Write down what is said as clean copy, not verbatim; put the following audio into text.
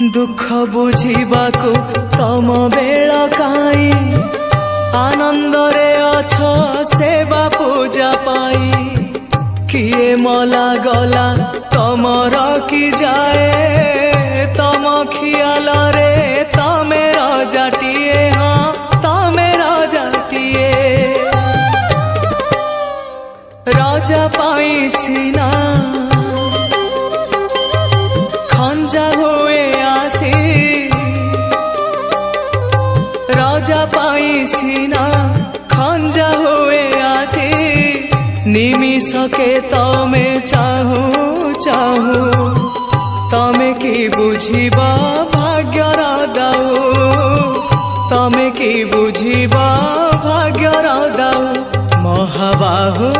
दुख बुझिबाकु तम बेल काई आनंद रे अछ सेवा पूजा पाई किए मला गला तम रखी जाए तम खियाल रे तमे रजाटिए हाँ तमे रजाटिए राजा पाई सीना खंजा हुए आसी राजा पाई सीना खंजा हुए आसी निमिषके तमे चाहू चाहू तमे की बुझिबा भाग्यर दाऊ तमे की बुझिबा भाग्यर दाऊ महाबाहू